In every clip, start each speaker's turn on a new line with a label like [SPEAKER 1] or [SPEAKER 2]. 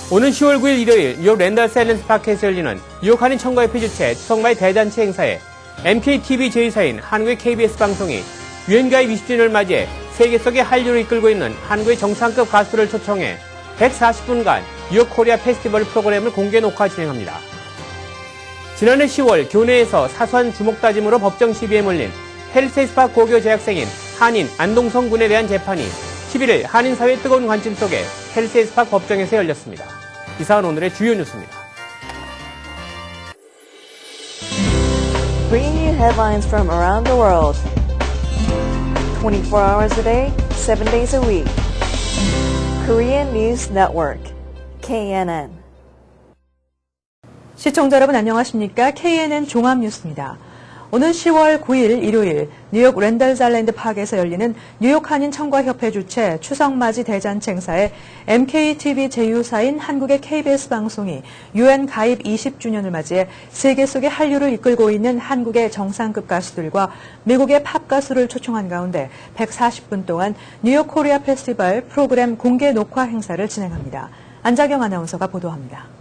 [SPEAKER 1] 오는 10월 9일 일요일 뉴욕 랜달 사일런스 파크에서 열리는 뉴욕 한인 청과협회 주최 추석맞이 대잔치 행사에 MKTV 제휴사인 한국의 KBS 방송이 유엔가입 20주년을 맞이해 세계 속의 한류를 이끌고 있는 한국의 정상급 가수를 초청해 140분간 뉴욕 코리아 페스티벌 프로그램을 공개 녹화 진행합니다. 지난해 10월 교내에서 사소한 주먹 다짐으로 법정 시비에 몰린 펠리세이스파크 고교 재학생인 한인 안동성 군에 대한 재판이 11일 한인사회의 뜨거운 관심 속에 펠리세이스파크 법정에서 열렸습니다. 이상은 오늘의 주요 뉴스입니다.
[SPEAKER 2] Bringing you headlines from around the world. 24 hours a day, 7 days a week. Korean News Network, KNN.
[SPEAKER 3] 시청자 여러분 안녕하십니까? KNN 종합뉴스입니다. 오는 10월 9일 일요일 뉴욕 랜달스 아일랜드 파크에서 열리는 뉴욕 한인 청과협회 주최 추석맞이 대잔치 행사에 MKTV 제휴사인 한국의 KBS 방송이 UN 가입 20주년을 맞이해 세계 속의 한류를 이끌고 있는 한국의 정상급 가수들과 미국의 팝 가수를 초청한 가운데 140분 동안 뉴욕 코리아 페스티벌 프로그램 공개 녹화 행사를 진행합니다. 안자경 아나운서가 보도합니다.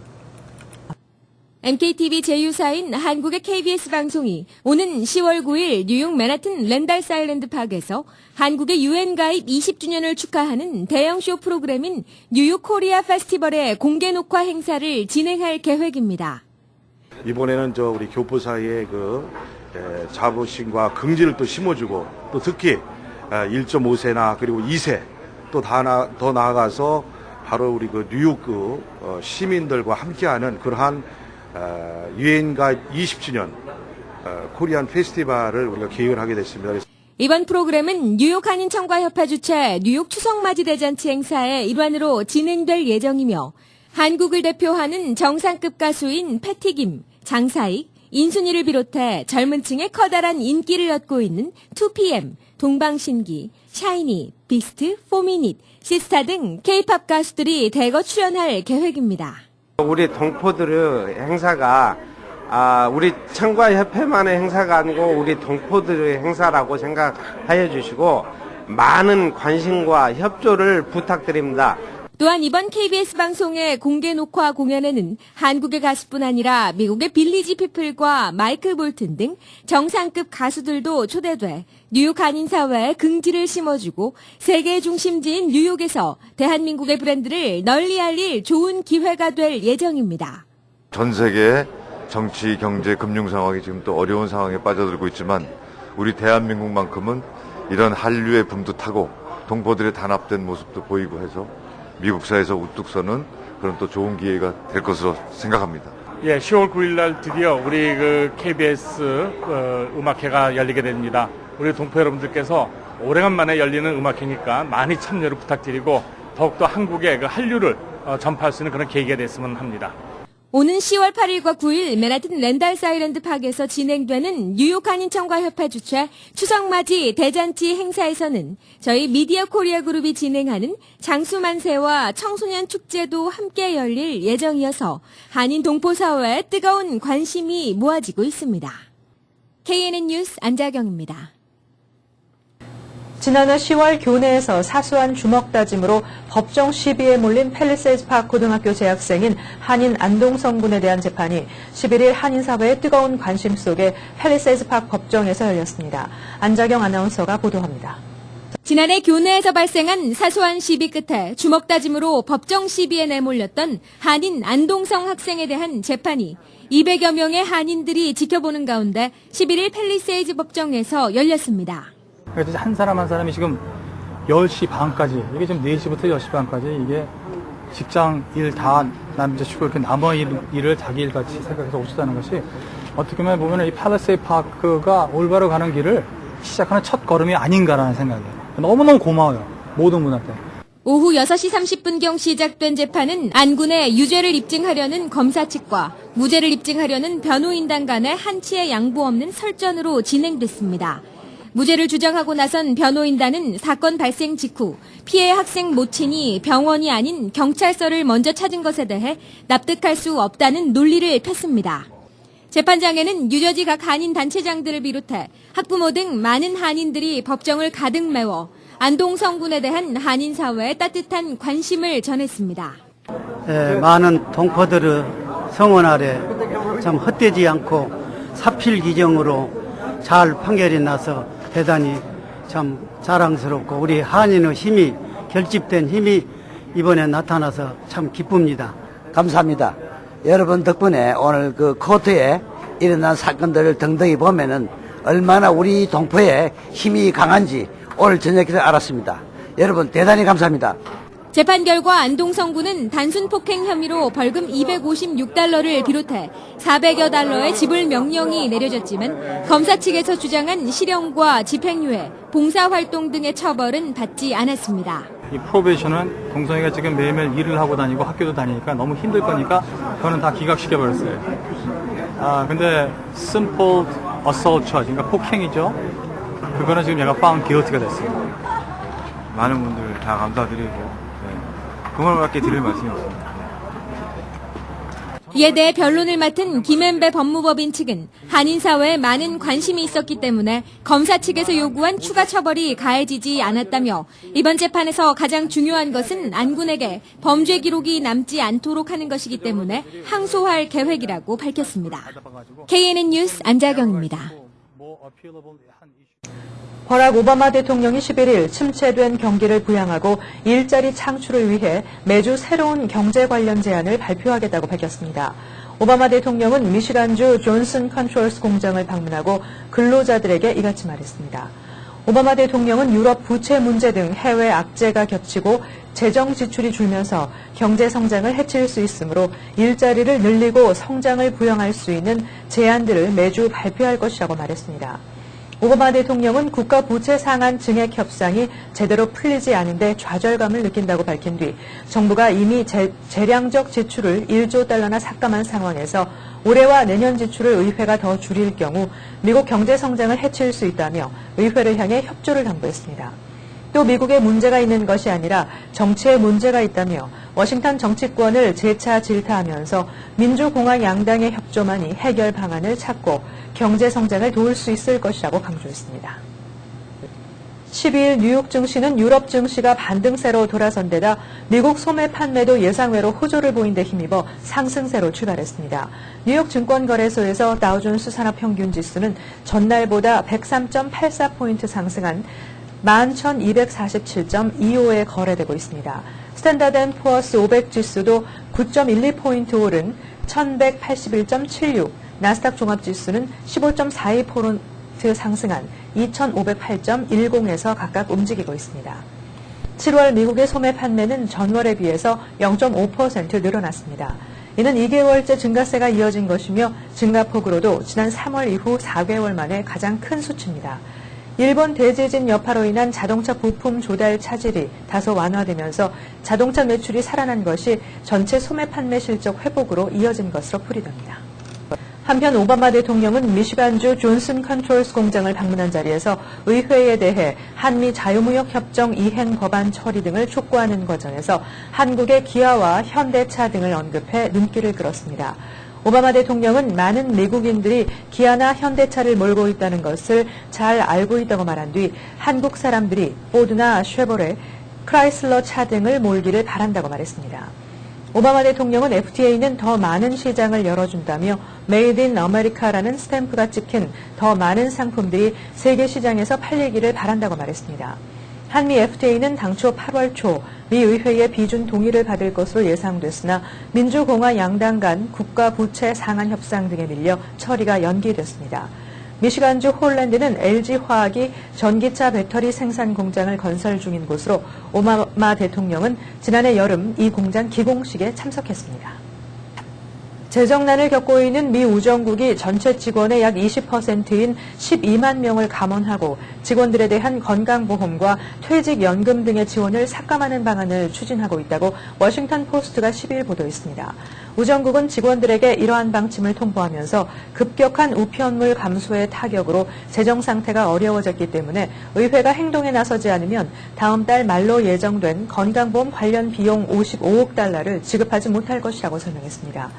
[SPEAKER 4] MKTV 제휴사인 한국의 KBS 방송이 오는 10월 9일 뉴욕 맨하튼 랜달스 아일랜드 파크에서 한국의 UN 가입 20주년을 축하하는 대형 쇼 프로그램인 뉴욕 코리아 페스티벌의 공개 녹화 행사를 진행할 계획입니다.
[SPEAKER 5] 이번에는 우리 교포 사이에 자부심과 긍지를 또 심어주고 또 특히 1.5세나 그리고 2세 또 더 나아가서 바로 우리 뉴욕 시민들과 함께하는 그러한 유엔 가입 20주년 코리안 페스티벌을 우리가 기획을 하게 됐습니다.
[SPEAKER 4] 이번 프로그램은 뉴욕 한인 청과협회 주최 뉴욕 추석맞이 대잔치 행사의 일환으로 진행될 예정이며 한국을 대표하는 정상급 가수인 패티김, 장사익, 인순이를 비롯해 젊은 층의 커다란 인기를 얻고 있는 2PM, 동방신기, 샤이니, 비스트, 포미닛, 시스타 등 K-팝 가수들이 대거 출연할 계획입니다.
[SPEAKER 6] 우리 동포들의 행사가 우리 청과협회만의 행사가 아니고 우리 동포들의 행사라고 생각하여 주시고 많은 관심과 협조를 부탁드립니다.
[SPEAKER 4] 또한 이번 KBS 방송의 공개 녹화 공연에는 한국의 가수뿐 아니라 미국의 빌리지 피플과 마이클 볼튼 등 정상급 가수들도 초대돼 뉴욕 한인 사회에 긍지를 심어주고 세계의 중심지인 뉴욕에서 대한민국의 브랜드를 널리 알릴 좋은 기회가 될 예정입니다.
[SPEAKER 7] 전 세계의 정치, 경제, 금융 상황이 지금 또 어려운 상황에 빠져들고 있지만 우리 대한민국만큼은 이런 한류의 붐도 타고 동포들의 단합된 모습도 보이고 해서 미국 사회에서 우뚝 서는 그런 또 좋은 기회가 될 것으로 생각합니다.
[SPEAKER 8] 예, 10월 9일 날 드디어 우리 KBS 음악회가 열리게 됩니다. 우리 동포 여러분들께서 오래간만에 열리는 음악회니까 많이 참여를 부탁드리고 더욱더 한국의 한류를 전파할 수 있는 그런 계기가 됐으면 합니다.
[SPEAKER 4] 오는 10월 8일과 9일 맨하튼 랜달스 아일랜드 파크에서 진행되는 뉴욕 한인 청과협회 주최 추석맞이 대잔치 행사에서는 저희 미디어 코리아 그룹이 진행하는 장수만세와 청소년 축제도 함께 열릴 예정이어서 한인 동포 사회에 뜨거운 관심이 모아지고 있습니다. KNN 뉴스 안자경입니다.
[SPEAKER 3] 지난해 10월 교내에서 사소한 주먹 다짐으로 법정 시비에 몰린 펠리세이스파크 고등학교 재학생인 한인 안동성 군에 대한 재판이 11일 한인사회의 뜨거운 관심 속에 펠리세이스파크 법정에서 열렸습니다. 안자경 아나운서가 보도합니다.
[SPEAKER 4] 지난해 교내에서 발생한 사소한 시비 끝에 주먹 다짐으로 법정 시비에 내몰렸던 한인 안동성 학생에 대한 재판이 200여 명의 한인들이 지켜보는 가운데 11일 펠리세이즈 법정에서 열렸습니다.
[SPEAKER 9] 그래서 한 사람 한 사람이 지금 10시 반까지, 이게 지금 4시부터 10시 반까지 이게 직장 일 다 남자 쉬고 이렇게 남의 일을 자기 일같이 생각해서 오셨다는 것이 어떻게 보면 이 팰리세이드 파크가 올바로 가는 길을 시작하는 첫 걸음이 아닌가라는 생각이에요. 너무너무 고마워요. 모든 분한테.
[SPEAKER 4] 오후 6시 30분경 시작된 재판은 안군의 유죄를 입증하려는 검사 측과 무죄를 입증하려는 변호인단 간의 한치의 양보 없는 설전으로 진행됐습니다. 무죄를 주장하고 나선 변호인단은 사건 발생 직후 피해 학생 모친이 병원이 아닌 경찰서를 먼저 찾은 것에 대해 납득할 수 없다는 논리를 폈습니다. 재판장에는 뉴저지 각 한인 단체장들을 비롯해 학부모 등 많은 한인들이 법정을 가득 메워 안동성 군에 대한 한인 사회의 따뜻한 관심을 전했습니다.
[SPEAKER 10] 많은 동포들의 성원 아래 참 헛되지 않고 사필 기정으로 잘 판결이 나서 대단히 참 자랑스럽고 우리 한인의 힘이 결집된 힘이 이번에 나타나서 참 기쁩니다.
[SPEAKER 11] 감사합니다. 여러분 덕분에 오늘 그 코트에 일어난 사건들을 등등히 보면은 얼마나 우리 동포의 힘이 강한지 오늘 저녁에 알았습니다. 여러분 대단히 감사합니다.
[SPEAKER 4] 재판 결과 안동성구는 단순 폭행 혐의로 벌금 256달러를 비롯해 400여 달러의 지불 명령이 내려졌지만 검사 측에서 주장한 실형과 집행유예, 봉사활동 등의 처벌은 받지 않았습니다.
[SPEAKER 9] 이 프로베이션은 동성이가 지금 매일매일 일을 하고 다니고 학교도 다니니까 너무 힘들 거니까 저는 다 기각시켜버렸어요. 근데 simple assault charge, 그러니까 폭행이죠. 그거는 지금 얘가 found guilty가 됐어요.
[SPEAKER 12] 많은 분들 다 감사드리고 그말밖에 드릴 말씀이 없습니다.
[SPEAKER 4] 이에 대해 변론을 맡은 김앤배 법무법인 측은 한인 사회에 많은 관심이 있었기 때문에 검사 측에서 요구한 추가 처벌이 가해지지 않았다며 이번 재판에서 가장 중요한 것은 안군에게 범죄 기록이 남지 않도록 하는 것이기 때문에 항소할 계획이라고 밝혔습니다. KNN 뉴스 안자경입니다.
[SPEAKER 3] 버락 오바마 대통령이 11일 침체된 경기를 부양하고 일자리 창출을 위해 매주 새로운 경제 관련 제안을 발표하겠다고 밝혔습니다. 오바마 대통령은 미시간주 존슨 컨트롤스 공장을 방문하고 근로자들에게 이같이 말했습니다. 오바마 대통령은 유럽 부채 문제 등 해외 악재가 겹치고 재정 지출이 줄면서 경제 성장을 해칠 수 있으므로 일자리를 늘리고 성장을 부양할 수 있는 제안들을 매주 발표할 것이라고 말했습니다. 오바마 대통령은 국가 부채 상한 증액 협상이 제대로 풀리지 않은데 좌절감을 느낀다고 밝힌 뒤 정부가 이미 재량적 지출을 1조 달러나 삭감한 상황에서 올해와 내년 지출을 의회가 더 줄일 경우 미국 경제 성장을 해칠 수 있다며 의회를 향해 협조를 당부했습니다. 또 미국에 문제가 있는 것이 아니라 정치에 문제가 있다며 워싱턴 정치권을 재차 질타하면서 민주공화 양당의 협조만이 해결 방안을 찾고 경제 성장을 도울 수 있을 것이라고 강조했습니다. 12일 뉴욕 증시는 유럽 증시가 반등세로 돌아선 데다 미국 소매 판매도 예상외로 호조를 보인 데 힘입어 상승세로 출발했습니다. 뉴욕 증권거래소에서 다우존스 산업평균지수는 전날보다 103.84포인트 상승한 11,247.25에 거래되고 있습니다. 스탠다드앤푸어스 500 지수도 9.12포인트 오른 1,181.76, 나스닥 종합지수는 15.42% 상승한 2,508.10에서 각각 움직이고 있습니다. 7월 미국의 소매 판매는 전월에 비해서 0.5% 늘어났습니다. 이는 2개월째 증가세가 이어진 것이며 증가폭으로도 지난 3월 이후 4개월 만에 가장 큰 수치입니다. 일본 대지진 여파로 인한 자동차 부품 조달 차질이 다소 완화되면서 자동차 매출이 살아난 것이 전체 소매 판매 실적 회복으로 이어진 것으로 풀이됩니다. 한편 오바마 대통령은 미시간주 존슨 컨트롤스 공장을 방문한 자리에서 의회에 대해 한미 자유무역 협정 이행 법안 처리 등을 촉구하는 과정에서 한국의 기아와 현대차 등을 언급해 눈길을 끌었습니다. 오바마 대통령은 많은 미국인들이 기아나 현대차를 몰고 있다는 것을 잘 알고 있다고 말한 뒤 한국 사람들이 포드나 쉐보레, 크라이슬러 차 등을 몰기를 바란다고 말했습니다. 오바마 대통령은 FTA는 더 많은 시장을 열어준다며 메이드 인 아메리카라는 스탬프가 찍힌 더 많은 상품들이 세계 시장에서 팔리기를 바란다고 말했습니다. 한미 FTA는 당초 8월 초 미 의회의 비준 동의를 받을 것으로 예상됐으나 민주공화 양당 간 국가 부채 상한 협상 등에 밀려 처리가 연기됐습니다. 미시간주 홀랜드는 LG화학이 전기차 배터리 생산 공장을 건설 중인 곳으로 오바마 대통령은 지난해 여름 이 공장 기공식에 참석했습니다. 재정난을 겪고 있는 미 우정국이 전체 직원의 약 20%인 12만 명을 감원하고 직원들에 대한 건강보험과 퇴직연금 등의 지원을 삭감하는 방안을 추진하고 있다고 워싱턴 포스트가 10일 보도했습니다. 우정국은 직원들에게 이러한 방침을 통보하면서 급격한 우편물 감소의 타격으로 재정 상태가 어려워졌기 때문에 의회가 행동에 나서지 않으면 다음 달 말로 예정된 건강보험 관련 비용 55억 달러를 지급하지 못할 것이라고 설명했습니다.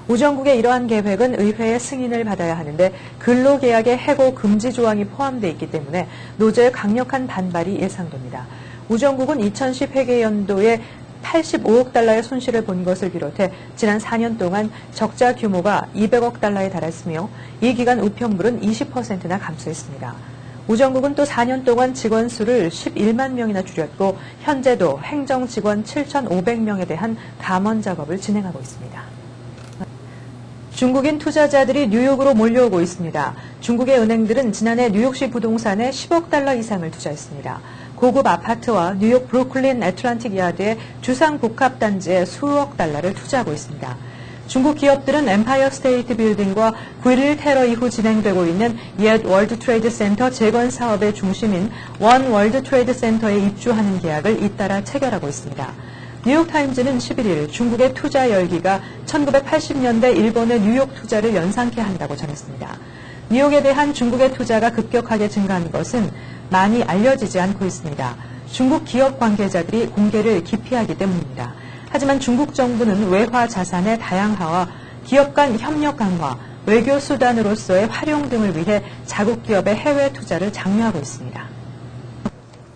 [SPEAKER 3] 우정국의 이러한 계획은 의회의 승인을 받아야 하는데 근로계약의 해고 금지 조항이 포함되어 있기 때문에 노조의 강력한 반발이 예상됩니다. 우정국은 2010 회계연도에 85억 달러의 손실을 본 것을 비롯해 지난 4년 동안 적자 규모가 200억 달러에 달했으며 이 기간 우편물은 20%나 감소했습니다. 우정국은 또 4년 동안 직원 수를 11만 명이나 줄였고 현재도 행정 직원 7,500명에 대한 감원 작업을 진행하고 있습니다. 중국인 투자자들이 뉴욕으로 몰려오고 있습니다. 중국의 은행들은 지난해 뉴욕시 부동산에 10억 달러 이상을 투자했습니다. 고급 아파트와 뉴욕 브루클린 애틀란틱 야드의 주상 복합 단지에 수억 달러를 투자하고 있습니다. 중국 기업들은 엠파이어 스테이트 빌딩과 9.11 테러 이후 진행되고 있는 옛 월드 트레이드 센터 재건 사업의 중심인 원 월드 트레이드 센터에 입주하는 계약을 잇따라 체결하고 있습니다. 뉴욕타임즈는 11일 중국의 투자 열기가 1980년대 일본의 뉴욕 투자를 연상케 한다고 전했습니다. 뉴욕에 대한 중국의 투자가 급격하게 증가한 것은 많이 알려지지 않고 있습니다. 중국 기업 관계자들이 공개를 기피하기 때문입니다. 하지만 중국 정부는 외화 자산의 다양화와 기업 간 협력 강화, 외교 수단으로서의 활용 등을 위해 자국 기업의 해외 투자를 장려하고 있습니다.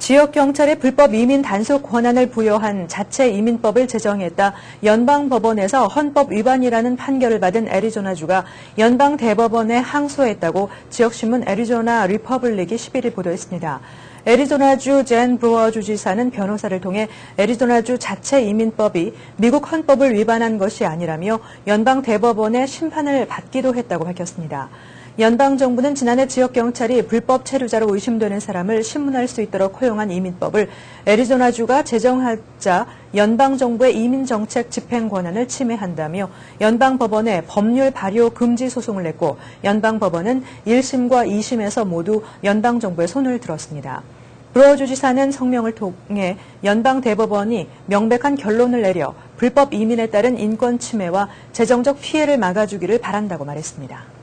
[SPEAKER 3] 지역 경찰에 불법 이민 단속 권한을 부여한 자체 이민법을 제정했다 연방법원에서 헌법 위반이라는 판결을 받은 애리조나주가 연방 대법원에 항소했다고 지역신문 애리조나 리퍼블릭이 11일 보도했습니다. 애리조나주 젠 브루어 주지사는 변호사를 통해 애리조나주 자체 이민법이 미국 헌법을 위반한 것이 아니라며 연방 대법원의 심판을 받기도 했다고 밝혔습니다. 연방정부는 지난해 지역경찰이 불법 체류자로 의심되는 사람을 신문할 수 있도록 허용한 이민법을 애리조나주가 제정하자 연방정부의 이민정책 집행 권한을 침해한다며 연방법원에 법률 발효 금지 소송을 냈고 연방법원은 1심과 2심에서 모두 연방정부의 손을 들었습니다. 브루어 주지사는 성명을 통해 연방대법원이 명백한 결론을 내려 불법 이민에 따른 인권 침해와 재정적 피해를 막아주기를 바란다고 말했습니다.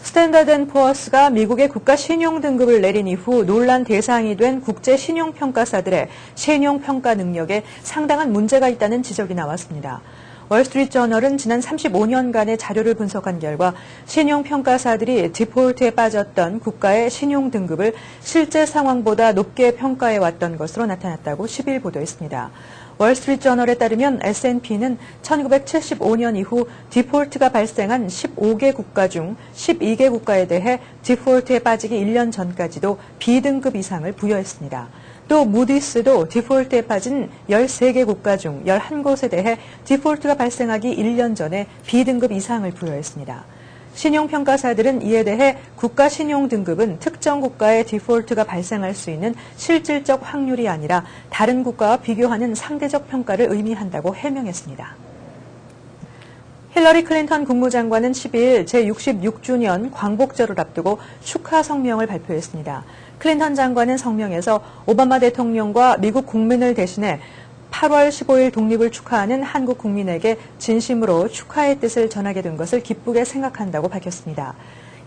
[SPEAKER 3] 스탠다드&푸어스가 미국의 국가 신용 등급을 내린 이후 논란 대상이 된 국제 신용평가사들의 신용평가 능력에 상당한 문제가 있다는 지적이 나왔습니다. 월스트리트저널은 지난 35년간의 자료를 분석한 결과 신용평가사들이 디폴트에 빠졌던 국가의 신용 등급을 실제 상황보다 높게 평가해 왔던 것으로 나타났다고 10일 보도했습니다. 월스트리트저널에 따르면 S&P는 1975년 이후 디폴트가 발생한 15개 국가 중 12개 국가에 대해 디폴트에 빠지기 1년 전까지도 B등급 이상을 부여했습니다. 또 무디스도 디폴트에 빠진 13개 국가 중 11곳에 대해 디폴트가 발생하기 1년 전에 B등급 이상을 부여했습니다. 신용평가사들은 이에 대해 국가 신용 등급은 특정 국가의 디폴트가 발생할 수 있는 실질적 확률이 아니라 다른 국가와 비교하는 상대적 평가를 의미한다고 해명했습니다. 힐러리 클린턴 국무장관은 12일 제66주년 광복절을 앞두고 축하 성명을 발표했습니다. 클린턴 장관은 성명에서 오바마 대통령과 미국 국민을 대신해 8월 15일 독립을 축하하는 한국 국민에게 진심으로 축하의 뜻을 전하게 된 것을 기쁘게 생각한다고 밝혔습니다.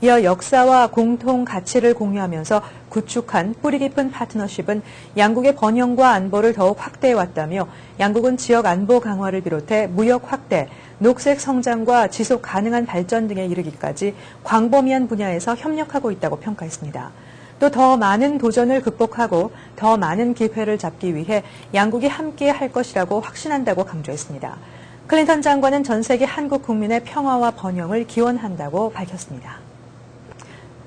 [SPEAKER 3] 이어 역사와 공통 가치를 공유하면서 구축한 뿌리 깊은 파트너십은 양국의 번영과 안보를 더욱 확대해왔다며 양국은 지역 안보 강화를 비롯해 무역 확대, 녹색 성장과 지속 가능한 발전 등에 이르기까지 광범위한 분야에서 협력하고 있다고 평가했습니다. 또 더 많은 도전을 극복하고 더 많은 기회를 잡기 위해 양국이 함께 할 것이라고 확신한다고 강조했습니다. 클린턴 장관은 전 세계 한국 국민의 평화와 번영을 기원한다고 밝혔습니다.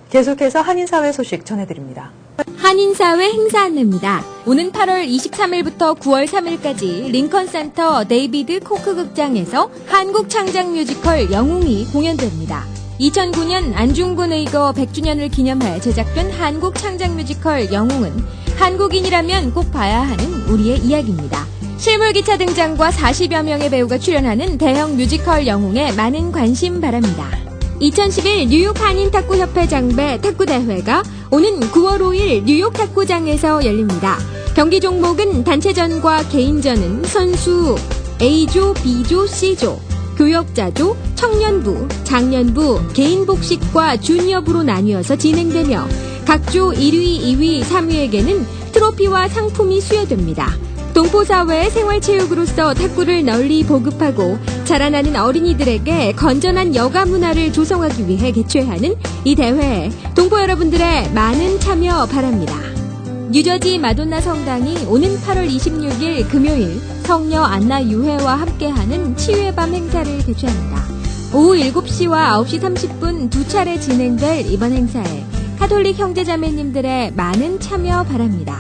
[SPEAKER 3] 계속해서 한인사회 소식 전해드립니다.
[SPEAKER 4] 한인사회 행사 안내입니다. 오는 8월 23일부터 9월 3일까지 링컨센터 데이비드 코크 극장에서 한국 창작 뮤지컬 영웅이 공연됩니다. 2009년 안중근 의거 100주년을 기념해 제작된 한국 창작 뮤지컬 영웅은 한국인이라면 꼭 봐야 하는 우리의 이야기입니다. 실물기차 등장과 40여 명의 배우가 출연하는 대형 뮤지컬 영웅에 많은 관심 바랍니다. 2011 뉴욕 한인탁구협회 장배 탁구대회가 오는 9월 5일 뉴욕 탁구장에서 열립니다. 경기 종목은 단체전과 개인전은 선수 A조, B조, C조, 교역자조, 청년부, 장년부, 개인복식과 주니어부로 나뉘어서 진행되며 각조 1위, 2위, 3위에게는 트로피와 상품이 수여됩니다. 동포사회의 생활체육으로서 탁구를 널리 보급하고 자라나는 어린이들에게 건전한 여가 문화를 조성하기 위해 개최하는 이 대회에 동포 여러분들의 많은 참여 바랍니다. 뉴저지 마돈나 성당이 오는 8월 26일 금요일 성녀 안나 유해와 함께하는 치유의 밤 행사를 개최합니다. 오후 7시와 9시 30분 두 차례 진행될 이번 행사에 카톨릭 형제자매님들의 많은 참여 바랍니다.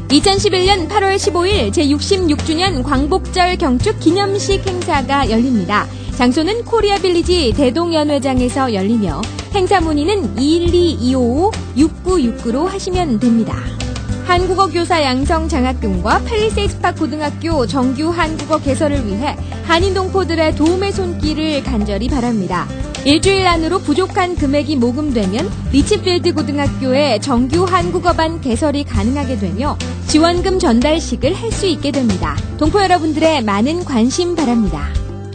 [SPEAKER 4] 2011년 8월 15일 제66주년 광복절 경축 기념식 행사가 열립니다. 장소는 코리아 빌리지 대동연회장에서 열리며 행사 문의는 212-255-6969로 하시면 됩니다. 한국어 교사 양성 장학금과 팰리세이드스파크 고등학교 정규 한국어 개설을 위해 한인 동포들의 도움의 손길을 간절히 바랍니다. 일주일 안으로 부족한 금액이 모금되면 리치필드 고등학교의 정규 한국어반 개설이 가능하게 되며 지원금 전달식을 할 수 있게 됩니다. 동포 여러분들의 많은 관심 바랍니다.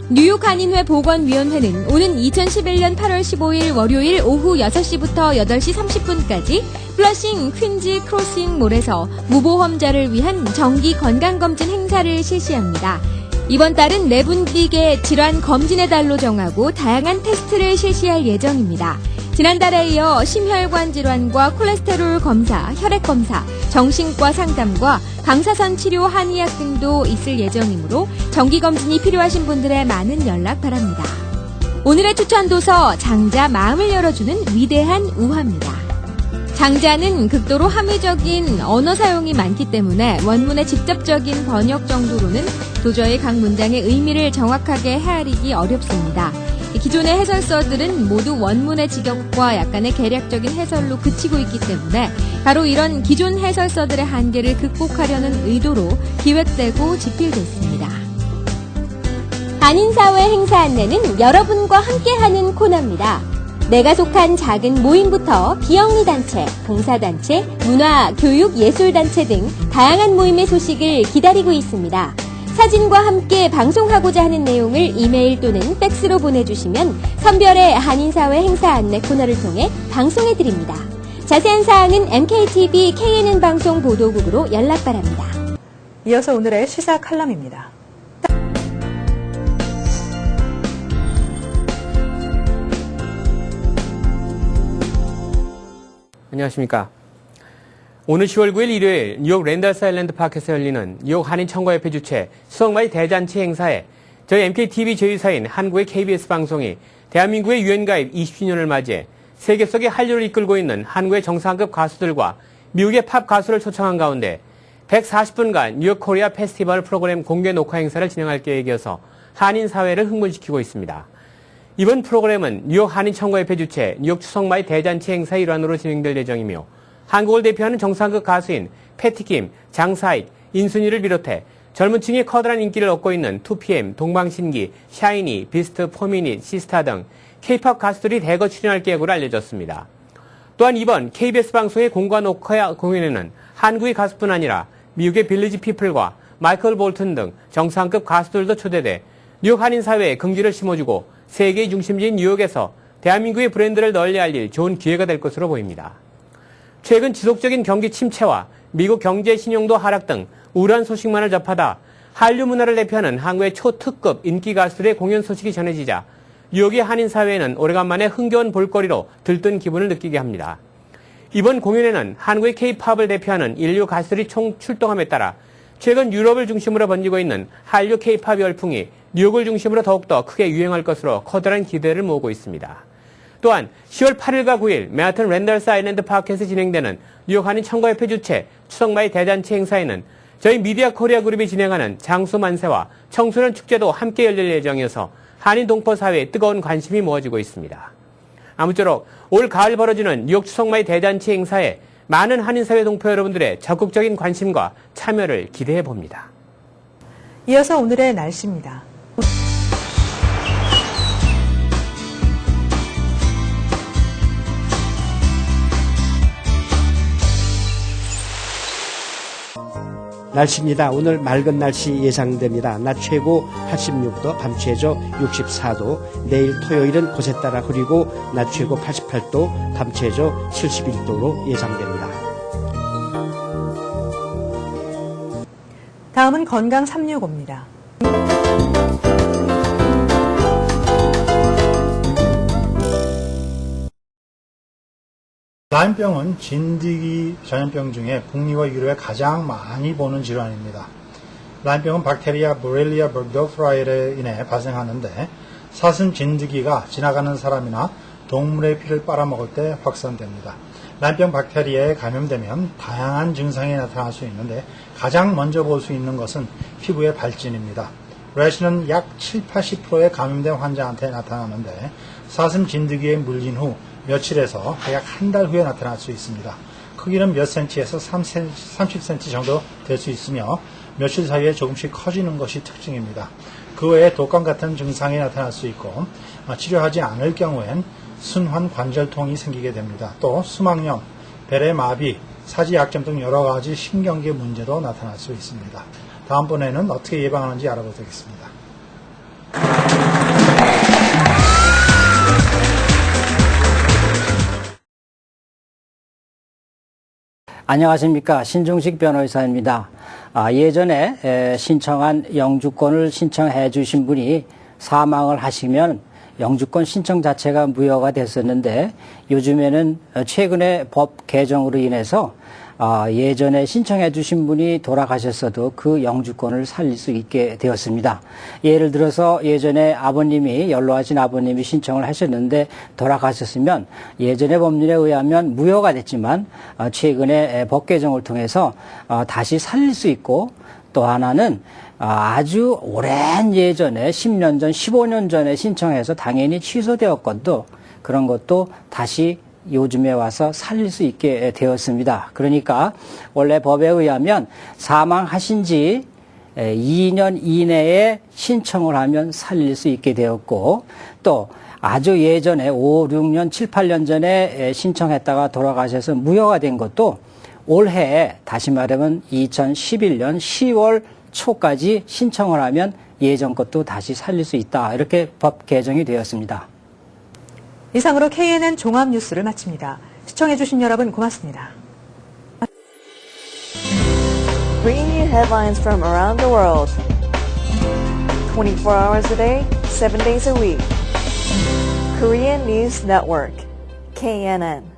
[SPEAKER 4] 뉴욕 한인회 보건위원회는 오는 2011년 8월 15일 월요일 오후 6시부터 8시 30분까지 플러싱 퀸즈 크로싱 몰에서 무보험자를 위한 정기 건강검진 행사를 실시합니다. 이번 달은 내분비계 질환 검진의 달로 정하고 다양한 테스트를 실시할 예정입니다. 지난달에 이어 심혈관 질환과 콜레스테롤 검사, 혈액 검사, 정신과 상담과 방사선 치료 한의학 등도 있을 예정이므로 정기검진이 필요하신 분들의 많은 연락 바랍니다. 오늘의 추천 도서 장자 마음을 열어주는 위대한 우화입니다. 장자는 극도로 함의적인 언어 사용이 많기 때문에 원문의 직접적인 번역 정도로는 도저히 각 문장의 의미를 정확하게 헤아리기 어렵습니다. 기존의 해설서들은 모두 원문의 직역과 약간의 개략적인 해설로 그치고 있기 때문에 바로 이런 기존 해설서들의 한계를 극복하려는 의도로 기획되고 집필됐습니다. 한인사회 행사 안내는 여러분과 함께하는 코너입니다. 내가 속한 작은 모임부터 비영리단체, 봉사단체, 문화, 교육, 예술단체 등 다양한 모임의 소식을 기다리고 있습니다. 사진과 함께 방송하고자 하는 내용을 이메일 또는 팩스로 보내주시면 선별의 한인사회 행사 안내 코너를 통해 방송해드립니다. 자세한 사항은 MKTV KNN 방송 보도국으로 연락 바랍니다.
[SPEAKER 3] 이어서 오늘의 시사 칼럼입니다.
[SPEAKER 1] 안녕하십니까. 오늘 10월 9일 일요일 뉴욕 랜더스 아일랜드 파크에서 열리는 뉴욕 한인청과협회 주최 수성맞이 대잔치 행사에 저희 MKTV 제휴사인 한국의 KBS 방송이 대한민국의 유엔가입 20주년을 맞이해 세계 속의 한류를 이끌고 있는 한국의 정상급 가수들과 미국의 팝 가수를 초청한 가운데 140분간 뉴욕 코리아 페스티벌 프로그램 공개 녹화 행사를 진행할 계획이어서 한인 사회를 흥분시키고 있습니다. 이번 프로그램은 뉴욕 한인청과협회 주최 뉴욕 추석맞이 대잔치 행사 일환으로 진행될 예정이며 한국을 대표하는 정상급 가수인 패티김, 장사익, 인순이를 비롯해 젊은 층의 커다란 인기를 얻고 있는 2PM, 동방신기, 샤이니, 비스트, 포미닛, 시스타 등 K-팝 가수들이 대거 출연할 계획으로 알려졌습니다. 또한 이번 KBS 방송의 공개 녹화 공연에는 한국의 가수뿐 아니라 미국의 빌리지 피플과 마이클 볼튼 등 정상급 가수들도 초대돼 뉴욕 한인 사회에 긍지를 심어주고 세계의 중심지인 뉴욕에서 대한민국의 브랜드를 널리 알릴 좋은 기회가 될 것으로 보입니다. 최근 지속적인 경기 침체와 미국 경제 신용도 하락 등 우울한 소식만을 접하다 한류 문화를 대표하는 한국의 초특급 인기 가수들의 공연 소식이 전해지자 뉴욕의 한인 사회에는 오래간만에 흥겨운 볼거리로 들뜬 기분을 느끼게 합니다. 이번 공연에는 한국의 K-팝을 대표하는 인류 가수들이 총 출동함에 따라 최근 유럽을 중심으로 번지고 있는 한류 K-팝 열풍이 뉴욕을 중심으로 더욱더 크게 유행할 것으로 커다란 기대를 모으고 있습니다. 또한 10월 8일과 9일 맨하튼 랜더스 아일랜드 파크에서 진행되는 뉴욕 한인 청과협회 주최 추석맞이 대잔치 행사에는 저희 미디어 코리아 그룹이 진행하는 장수 만세와 청소년 축제도 함께 열릴 예정이어서 한인 동포 사회에 뜨거운 관심이 모아지고 있습니다. 아무쪼록 올 가을 벌어지는 뉴욕 추석맞이 대잔치 행사에 많은 한인 사회 동포 여러분들의 적극적인 관심과 참여를 기대해 봅니다.
[SPEAKER 3] 이어서 오늘의 날씨입니다.
[SPEAKER 13] 날씨입니다. 오늘 맑은 날씨 예상됩니다. 낮 최고 86도, 밤 최저 64도, 내일 토요일은 곳에 따라 흐리고 낮 최고 88도, 밤 최저 71도로 예상됩니다.
[SPEAKER 3] 다음은 건강 365입니다.
[SPEAKER 9] 라임병은 진드기 전염병 중에 북미와 유럽에 가장 많이 보는 질환입니다. 라임병은 박테리아 보렐리아 버그도프라이에 인해 발생하는데 사슴 진드기가 지나가는 사람이나 동물의 피를 빨아먹을 때 확산됩니다. 라임병 박테리아에 감염되면 다양한 증상이 나타날 수 있는데 가장 먼저 볼 수 있는 것은 피부의 발진입니다. 래시는 약 70-80%의 감염된 환자한테 나타나는데 사슴 진드기에 물린 후 며칠에서 약 한 달 후에 나타날 수 있습니다. 크기는 몇 cm에서 30cm 정도 될 수 있으며 며칠 사이에 조금씩 커지는 것이 특징입니다. 그 외에 독감 같은 증상이 나타날 수 있고 치료하지 않을 경우엔 순환 관절통이 생기게 됩니다. 또 수막염, 배래 마비, 사지 약점 등 여러 가지 신경계 문제도 나타날 수 있습니다. 다음번에는 어떻게 예방하는지 알아보겠습니다.
[SPEAKER 14] 안녕하십니까. 신종식 변호사입니다. 예전에 신청한 영주권을 신청해 주신 분이 사망을 하시면 영주권 신청 자체가 무효가 됐었는데 요즘에는 최근에 법 개정으로 인해서 예전에 신청해 주신 분이 돌아가셨어도 그 영주권을 살릴 수 있게 되었습니다. 예를 들어서 예전에 아버님이 연로하신 아버님이 신청을 하셨는데 돌아가셨으면 예전의 법률에 의하면 무효가 됐지만 최근에 법 개정을 통해서 다시 살릴 수 있고 또 하나는 아주 오랜 예전에 10년 전, 15년 전에 신청해서 당연히 취소되었건도 그런 것도 다시 요즘에 와서 살릴 수 있게 되었습니다. 그러니까 원래 법에 의하면 사망하신 지 2년 이내에 신청을 하면 살릴 수 있게 되었고 또 아주 예전에 5, 6년, 7, 8년 전에 신청했다가 돌아가셔서 무효가 된 것도 올해 다시 말하면 2011년 10월 초까지 신청을 하면 예전 것도 다시 살릴 수 있다. 이렇게 법 개정이 되었습니다.
[SPEAKER 3] 이상으로 KNN 종합 뉴스를 마칩니다. 시청해주신 여러분 고맙습니다.
[SPEAKER 2] Bringing you headlines from around the world. 24 hours a day, 7 days a week. Korean News Network, KNN.